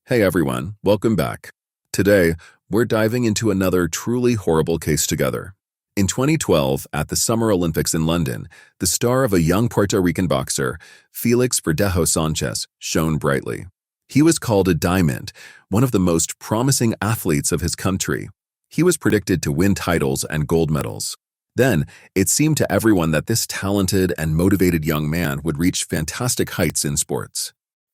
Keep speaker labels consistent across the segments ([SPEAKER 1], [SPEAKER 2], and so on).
[SPEAKER 1] Hey everyone, welcome back. Today, we're diving into another truly horrible case together. In 2012, at the Summer Olympics in London, the star of a young Puerto Rican boxer, Felix Verdejo Sanchez, shone brightly. He was called a diamond, one of the most promising athletes of his country. He was predicted to win titles and gold medals. Then, it seemed to everyone that this talented and motivated young man would reach fantastic heights in sports.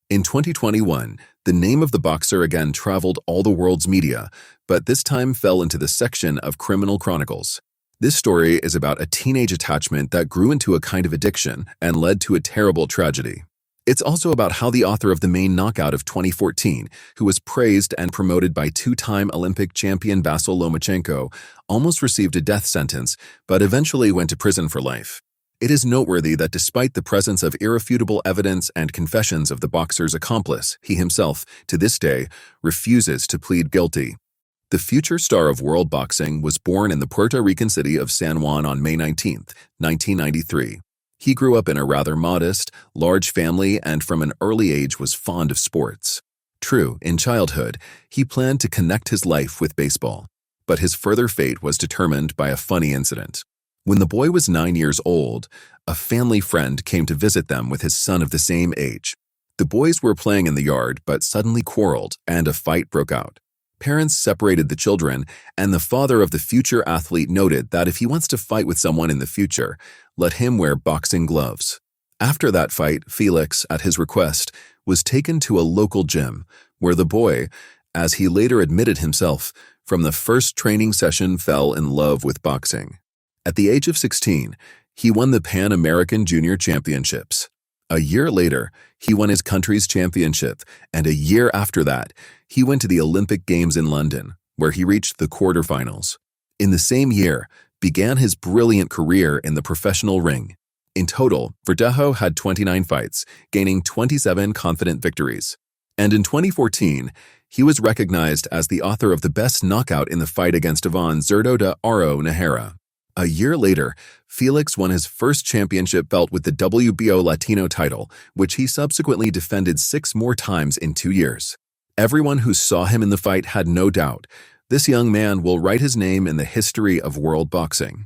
[SPEAKER 1] In 2021, the name of the boxer again traveled all the world's media, but this time fell into the section of criminal chronicles. This story is about a teenage attachment that grew into a kind of addiction and led to a terrible tragedy. It's also about how the author of the main knockout of 2014, who was praised and promoted by two-time Olympic champion Vasyl Lomachenko, almost received a death sentence, but eventually went to prison for life. It is noteworthy that despite the presence of irrefutable evidence and confessions of the boxer's accomplice, he himself, to this day, refuses to plead guilty. The future star of world boxing was born in the Puerto Rican city of San Juan on May 19, 1993. He grew up in a rather modest, large family and from an early age was fond of sports. True, in childhood, he planned to connect his life with baseball, but his further fate was determined by a funny incident. When the boy was 9 years old, a family friend came to visit them with his son of the same age. The boys were playing in the yard but suddenly quarreled and a fight broke out. Parents separated the children, and the father of the future athlete noted that if he wants to fight with someone in the future, let him wear boxing gloves. After that fight, Felix, at his request, was taken to a local gym, where the boy, as he later admitted himself, from the first training session fell in love with boxing. At the age of 16, he won the Pan American Junior Championships. A year later, he won his country's championship, and a year after that, he went to the Olympic Games in London, where he reached the quarterfinals. In the same year, began his brilliant career in the professional ring. In total, Verdejo had 29 fights, gaining 27 confident victories. And in 2014, he was recognized as the author of the best knockout in the fight against Iván Zurdo de Oro Najera. A year later, Felix won his first championship belt with the WBO Latino title, which he subsequently defended 6 more times in 2 years. Everyone who saw him in the fight had no doubt, this young man will write his name in the history of world boxing.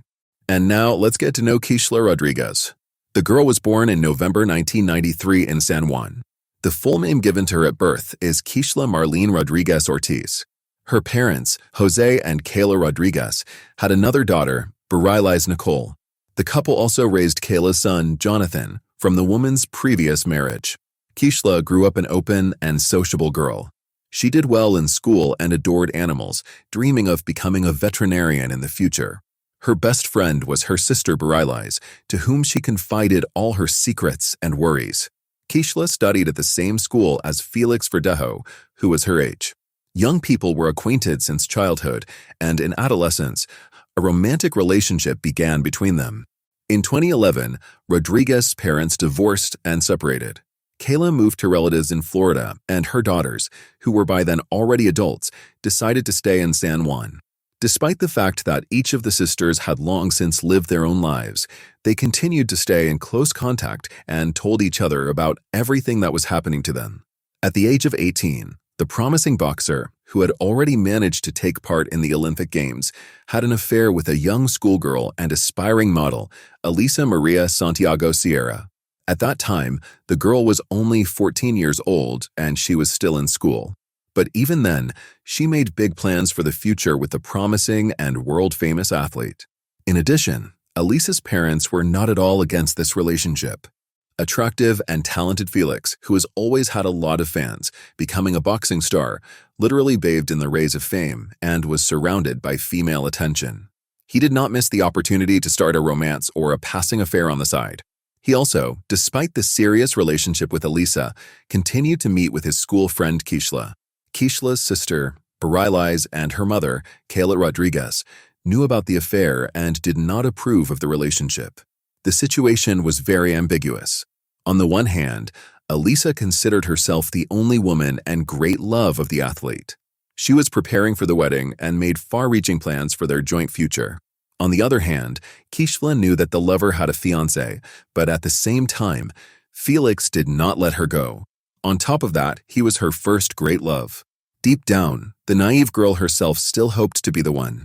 [SPEAKER 1] And now let's get to know Keishla Rodríguez. The girl was born in November 1993 in San Juan. The full name given to her at birth is Keishla Marlene Rodríguez Ortiz. Her parents, Jose and Keishla Rodríguez, had another daughter, Barilais Nicole. The couple also raised Kayla's son, Jonathan, from the woman's previous marriage. Keishla grew up an open and sociable girl. She did well in school and adored animals, dreaming of becoming a veterinarian in the future. Her best friend was her sister Barilais, to whom she confided all her secrets and worries. Keishla studied at the same school as Felix Verdejo, who was her age. Young people were acquainted since childhood, and in adolescence, a romantic relationship began between them. In 2011, Rodriguez's parents divorced and separated. Kayla moved to relatives in Florida, and her daughters, who were by then already adults, decided to stay in San Juan. Despite the fact that each of the sisters had long since lived their own lives, they continued to stay in close contact and told each other about everything that was happening to them. At the age of 18, the promising boxer, who had already managed to take part in the Olympic Games, had an affair with a young schoolgirl and aspiring model, Elisa Maria Santiago Sierra. At that time, the girl was only 14 years old and she was still in school. But even then, she made big plans for the future with the promising and world-famous athlete. In addition, Elisa's parents were not at all against this relationship. Attractive and talented Felix, who has always had a lot of fans, becoming a boxing star, literally bathed in the rays of fame and was surrounded by female attention. He did not miss the opportunity to start a romance or a passing affair on the side. He also, despite the serious relationship with Elisa, continued to meet with his school friend Keishla. Keishla's sister, Barilais, and her mother, Keishla Rodríguez, knew about the affair and did not approve of the relationship. The situation was very ambiguous. On the one hand, Elisa considered herself the only woman and great love of the athlete. She was preparing for the wedding and made far-reaching plans for their joint future. On the other hand, Keishla knew that the lover had a fiancé, but at the same time, Felix did not let her go. On top of that, he was her first great love. Deep down, the naive girl herself still hoped to be the one.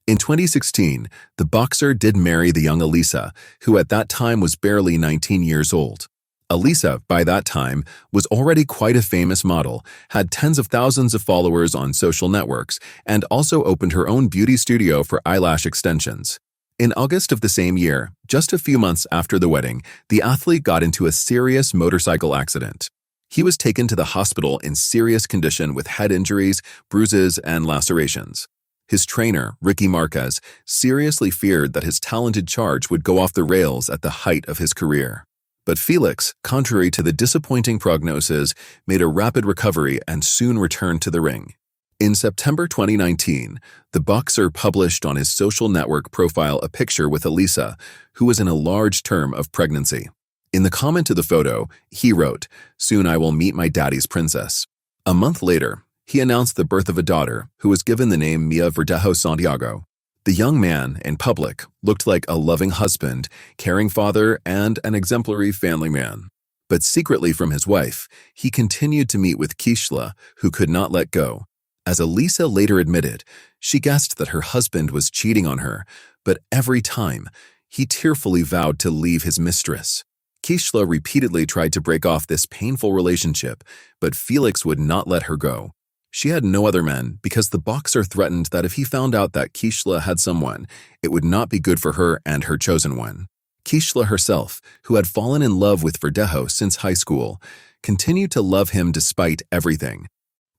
[SPEAKER 1] In 2016, the boxer did marry the young Elisa, who at that time was barely 19 years old. Elisa, by that time, was already quite a famous model, had tens of thousands of followers on social networks, and also opened her own beauty studio for eyelash extensions. In August of the same year, just a few months after the wedding, the athlete got into a serious motorcycle accident. He was taken to the hospital in serious condition with head injuries, bruises, and lacerations. His trainer, Ricky Marquez, seriously feared that his talented charge would go off the rails at the height of his career. But Felix, contrary to the disappointing prognosis, made a rapid recovery and soon returned to the ring. In September 2019, the boxer published on his social network profile a picture with Elisa, who was in a large term of pregnancy. In the comment to the photo, he wrote, "Soon I will meet my daddy's princess." A month later, he announced the birth of a daughter who was given the name Mia Verdejo Santiago. The young man, in public, looked like a loving husband, caring father, and an exemplary family man. But secretly from his wife, he continued to meet with Keishla, who could not let go. As Elisa later admitted, she guessed that her husband was cheating on her, but every time, he tearfully vowed to leave his mistress. Keishla repeatedly tried to break off this painful relationship, but Felix would not let her go. She had no other men because the boxer threatened that if he found out that Keishla had someone, it would not be good for her and her chosen one. Keishla herself, who had fallen in love with Verdejo since high school, continued to love him despite everything.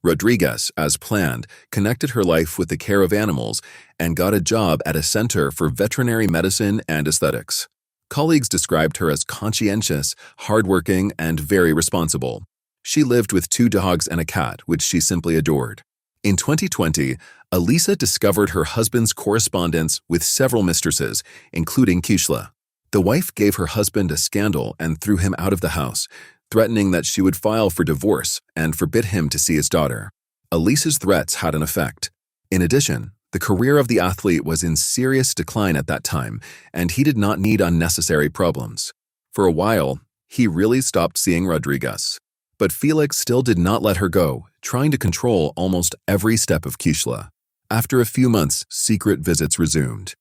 [SPEAKER 1] Rodríguez, as planned, connected her life with the care of animals and got a job at a center for veterinary medicine and aesthetics. Colleagues described her as conscientious, hardworking, and very responsible. She lived with 2 dogs and a cat, which she simply adored. In 2020, Elisa discovered her husband's correspondence with several mistresses, including Keishla. The wife gave her husband a scandal and threw him out of the house, threatening that she would file for divorce and forbid him to see his daughter. Elisa's threats had an effect. In addition, the career of the athlete was in serious decline at that time, and he did not need unnecessary problems. For a while, he really stopped seeing Rodríguez. But Felix still did not let her go, trying to control almost every step of Keishla. After a few months, secret visits resumed.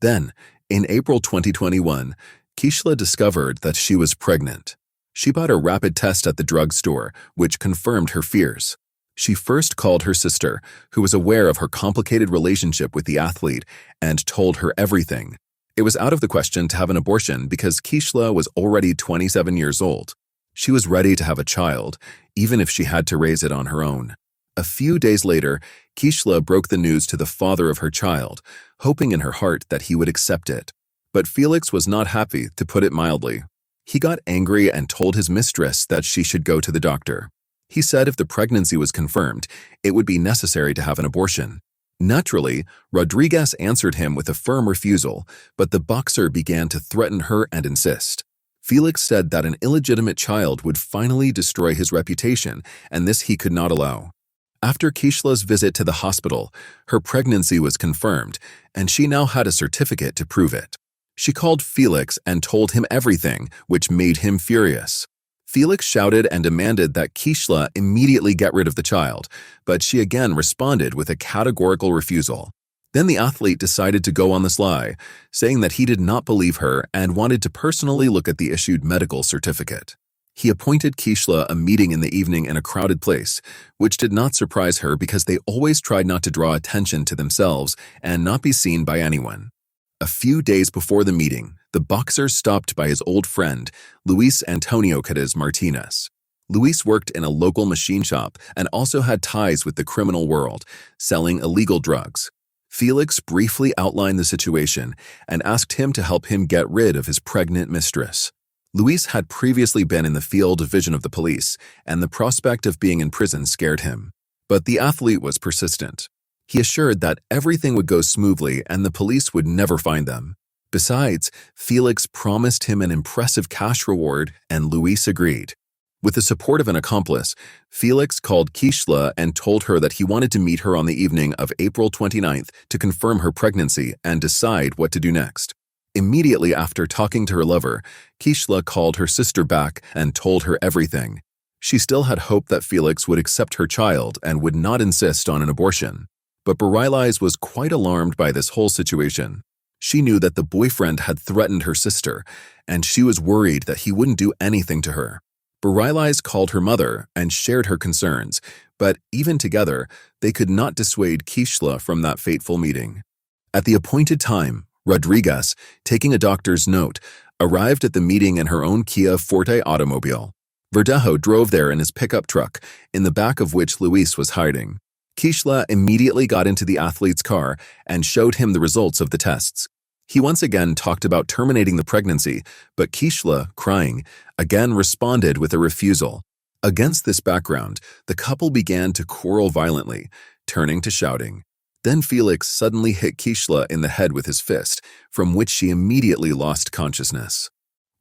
[SPEAKER 1] Then, in April 2021, Keishla discovered that she was pregnant. She bought a rapid test at the drugstore, which confirmed her fears. She first called her sister, who was aware of her complicated relationship with the athlete, and told her everything. It was out of the question to have an abortion because Keishla was already 27 years old. She was ready to have a child, even if she had to raise it on her own. A few days later, Keishla broke the news to the father of her child, hoping in her heart that he would accept it. But Felix was not happy, to put it mildly. He got angry and told his mistress that she should go to the doctor. He said if the pregnancy was confirmed, it would be necessary to have an abortion. Naturally, Rodríguez answered him with a firm refusal, but the boxer began to threaten her and insist. Felix said that an illegitimate child would finally destroy his reputation, and this he could not allow. After Keishla's visit to the hospital, her pregnancy was confirmed, and she now had a certificate to prove it. She called Felix and told him everything, which made him furious. Felix shouted and demanded that Keishla immediately get rid of the child, but she again responded with a categorical refusal. Then the athlete decided to go on the sly, saying that he did not believe her and wanted to personally look at the issued medical certificate. He appointed Keishla a meeting in the evening in a crowded place, which did not surprise her because they always tried not to draw attention to themselves and not be seen by anyone. A few days before the meeting, the boxer stopped by his old friend, Luis Antonio Cadez Martinez. Luis worked in a local machine shop and also had ties with the criminal world, selling illegal drugs. Felix briefly outlined the situation and asked him to help him get rid of his pregnant mistress. Luis had previously been in the field division of the police, and the prospect of being in prison scared him. But the athlete was persistent. He assured that everything would go smoothly and the police would never find them. Besides, Felix promised him an impressive cash reward, and Luis agreed. With the support of an accomplice, Felix called Keishla and told her that he wanted to meet her on the evening of April 29th to confirm her pregnancy and decide what to do next. Immediately after talking to her lover, Keishla called her sister back and told her everything. She still had hope that Felix would accept her child and would not insist on an abortion. But Bareilles was quite alarmed by this whole situation. She knew that the boyfriend had threatened her sister, and she was worried that he wouldn't do anything to her. Bareilles called her mother and shared her concerns, but even together, they could not dissuade Keishla from that fateful meeting. At the appointed time, Rodríguez, taking a doctor's note, arrived at the meeting in her own Kia Forte automobile. Verdejo drove there in his pickup truck, in the back of which Luis was hiding. Keishla immediately got into the athlete's car and showed him the results of the tests. He once again talked about terminating the pregnancy, but Keishla, crying, again responded with a refusal. Against this background, the couple began to quarrel violently, turning to shouting. Then Felix suddenly hit Keishla in the head with his fist, from which she immediately lost consciousness.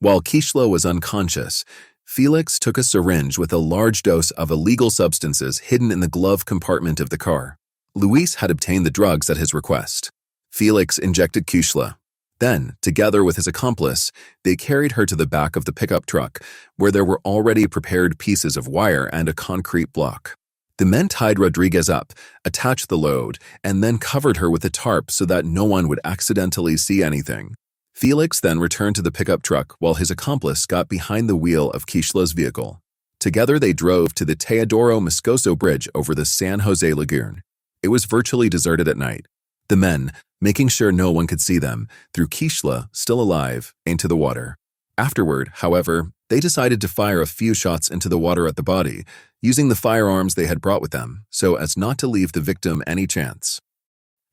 [SPEAKER 1] While Keishla was unconscious, Felix took a syringe with a large dose of illegal substances hidden in the glove compartment of the car. Luis had obtained the drugs at his request. Felix injected Keishla. Then, together with his accomplice, they carried her to the back of the pickup truck, where there were already prepared pieces of wire and a concrete block. The men tied Rodríguez up, attached the load, and then covered her with a tarp so that no one would accidentally see anything. Felix then returned to the pickup truck while his accomplice got behind the wheel of Keishla's vehicle. Together they drove to the Teodoro Moscoso Bridge over the San Jose Lagoon. It was virtually deserted at night. The men, making sure no one could see them, threw Keishla, still alive, into the water. Afterward, however, they decided to fire a few shots into the water at the body, using the firearms they had brought with them, so as not to leave the victim any chance.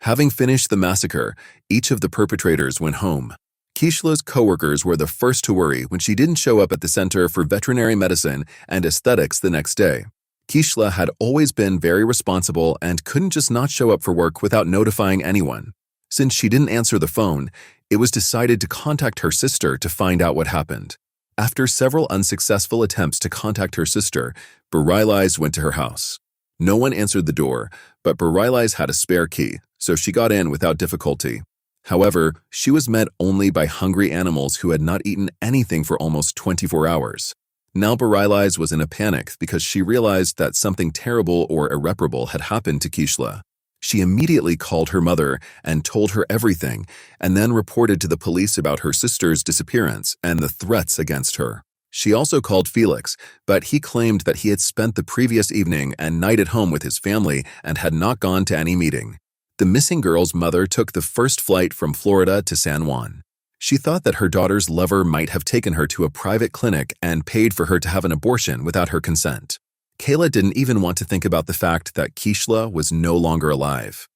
[SPEAKER 1] Having finished the massacre, each of the perpetrators went home. Keishla's co-workers were the first to worry when she didn't show up at the Center for Veterinary Medicine and Aesthetics the next day. Keishla had always been very responsible and couldn't just not show up for work without notifying anyone. Since she didn't answer the phone, it was decided to contact her sister to find out what happened. After several unsuccessful attempts to contact her sister, Bareilles went to her house. No one answered the door, but Bareilles had a spare key, so she got in without difficulty. However, she was met only by hungry animals who had not eaten anything for almost 24 hours. Now Bareilles was in a panic because she realized that something terrible or irreparable had happened to Keishla. She immediately called her mother and told her everything, and then reported to the police about her sister's disappearance and the threats against her. She also called Felix, but he claimed that he had spent the previous evening and night at home with his family and had not gone to any meeting. The missing girl's mother took the first flight from Florida to San Juan. She thought that her daughter's lover might have taken her to a private clinic and paid for her to have an abortion without her consent. Kayla didn't even want to think about the fact that Keishla was no longer alive.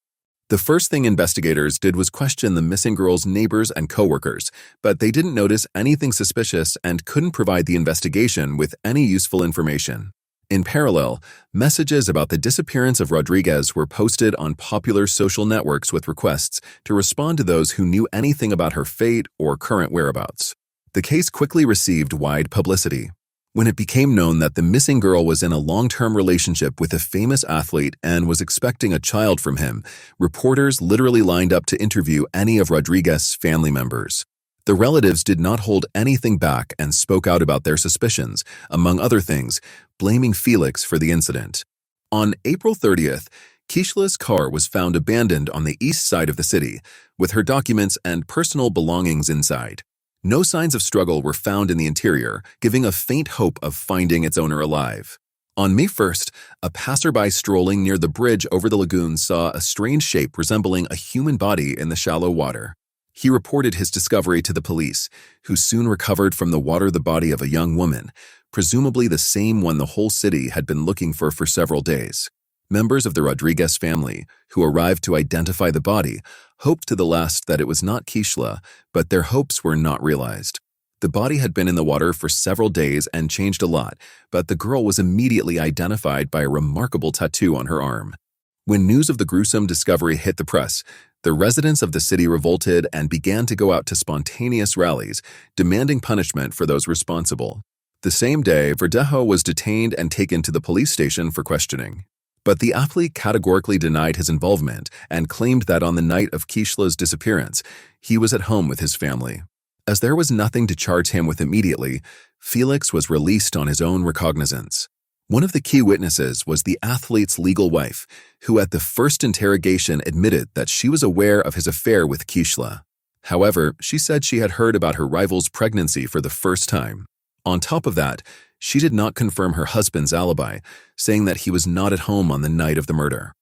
[SPEAKER 1] The first thing investigators did was question the missing girl's neighbors and coworkers, but they didn't notice anything suspicious and couldn't provide the investigation with any useful information. In parallel, messages about the disappearance of Rodríguez were posted on popular social networks with requests to respond to those who knew anything about her fate or current whereabouts. The case quickly received wide publicity. When it became known that the missing girl was in a long-term relationship with a famous athlete and was expecting a child from him, reporters literally lined up to interview any of Rodríguez's family members. The relatives did not hold anything back and spoke out about their suspicions, among other things, blaming Felix for the incident. On April 30th, Keishla's car was found abandoned on the east side of the city, with her documents and personal belongings inside. No signs of struggle were found in the interior, giving a faint hope of finding its owner alive. On May 1st, a passerby strolling near the bridge over the lagoon saw a strange shape resembling a human body in the shallow water. He reported his discovery to the police, who soon recovered from the water the body of a young woman, presumably the same one the whole city had been looking for several days. Members of the Rodríguez family, who arrived to identify the body, hoped to the last that it was not Keishla, but their hopes were not realized. The body had been in the water for several days and changed a lot, but the girl was immediately identified by a remarkable tattoo on her arm. When news of the gruesome discovery hit the press, the residents of the city revolted and began to go out to spontaneous rallies, demanding punishment for those responsible. The same day, Verdejo was detained and taken to the police station for questioning. But the athlete categorically denied his involvement and claimed that on the night of Keishla's disappearance, he was at home with his family. As there was nothing to charge him with immediately, Felix was released on his own recognizance. One of the key witnesses was the athlete's legal wife, who at the first interrogation admitted that she was aware of his affair with Keishla. However, she said she had heard about her rival's pregnancy for the first time. On top of that, she did not confirm her husband's alibi, saying that he was not at home on the night of the murder.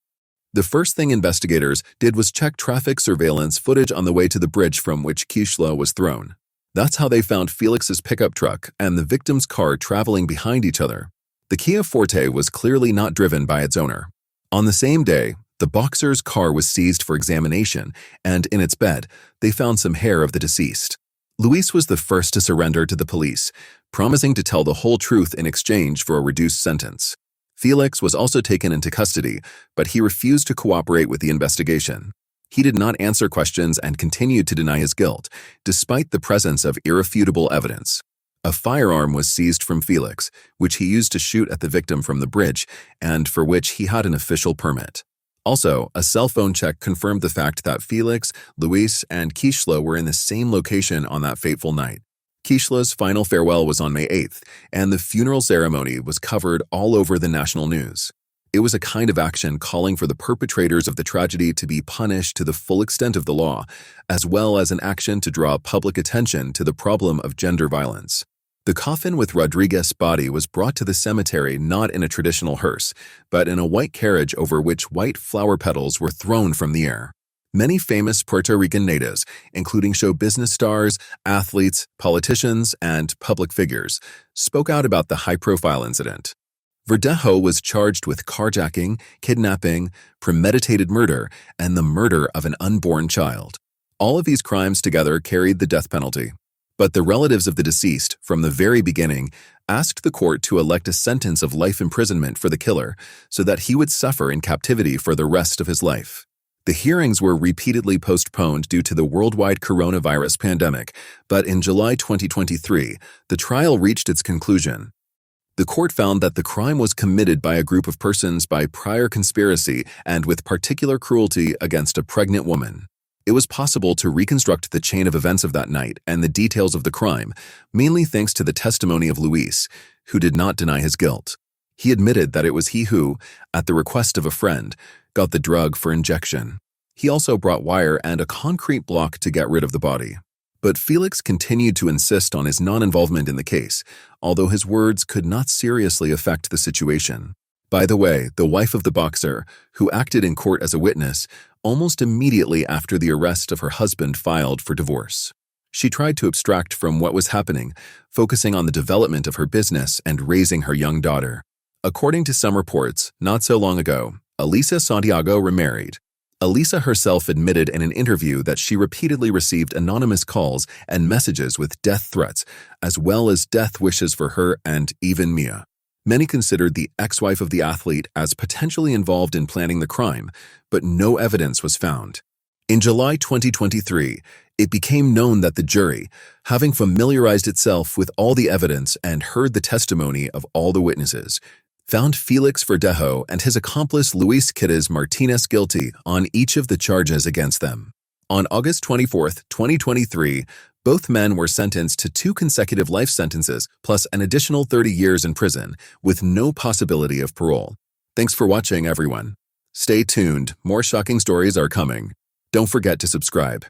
[SPEAKER 1] The first thing investigators did was check traffic surveillance footage on the way to the bridge from which Keishla was thrown. That's how they found Felix's pickup truck and the victim's car traveling behind each other. The Kia Forte was clearly not driven by its owner. On the same day, the boxer's car was seized for examination, and in its bed, they found some hair of the deceased. Luis was the first to surrender to the police, promising to tell the whole truth in exchange for a reduced sentence. Felix was also taken into custody, but he refused to cooperate with the investigation. He did not answer questions and continued to deny his guilt, despite the presence of irrefutable evidence. A firearm was seized from Felix, which he used to shoot at the victim from the bridge, and for which he had an official permit. Also, a cell phone check confirmed the fact that Felix, Luis, and Keishla were in the same location on that fateful night. Keishla's final farewell was on May 8th, and the funeral ceremony was covered all over the national news. It was a kind of action calling for the perpetrators of the tragedy to be punished to the full extent of the law, as well as an action to draw public attention to the problem of gender violence. The coffin with Rodriguez's body was brought to the cemetery not in a traditional hearse, but in a white carriage over which white flower petals were thrown from the air. Many famous Puerto Rican natives, including show business stars, athletes, politicians, and public figures, spoke out about the high-profile incident. Verdejo was charged with carjacking, kidnapping, premeditated murder, and the murder of an unborn child. All of these crimes together carried the death penalty. But the relatives of the deceased, from the very beginning, asked the court to elect a sentence of life imprisonment for the killer so that he would suffer in captivity for the rest of his life. The hearings were repeatedly postponed due to the worldwide coronavirus pandemic, but in July 2023, the trial reached its conclusion. The court found that the crime was committed by a group of persons by prior conspiracy and with particular cruelty against a pregnant woman. It was possible to reconstruct the chain of events of that night and the details of the crime, mainly thanks to the testimony of Luis, who did not deny his guilt. He admitted that it was he who, at the request of a friend, got the drug for injection. He also brought wire and a concrete block to get rid of the body. But Felix continued to insist on his non-involvement in the case, although his words could not seriously affect the situation. By the way, the wife of the boxer, who acted in court as a witness, almost immediately after the arrest of her husband filed for divorce. She tried to abstract from what was happening, focusing on the development of her business and raising her young daughter. According to some reports, not so long ago, Elisa Santiago remarried. Elisa herself admitted in an interview that she repeatedly received anonymous calls and messages with death threats, as well as death wishes for her and even Mia. Many considered the ex-wife of the athlete as potentially involved in planning the crime, but no evidence was found. In July 2023, it became known that the jury, having familiarized itself with all the evidence and heard the testimony of all the witnesses, found Felix Verdejo and his accomplice Luis Quirez Martinez guilty on each of the charges against them. On August 24, 2023, both men were sentenced to 2 consecutive life sentences plus an additional 30 years in prison, with no possibility of parole. Thanks for watching, everyone. Stay tuned, more shocking stories are coming. Don't forget to subscribe.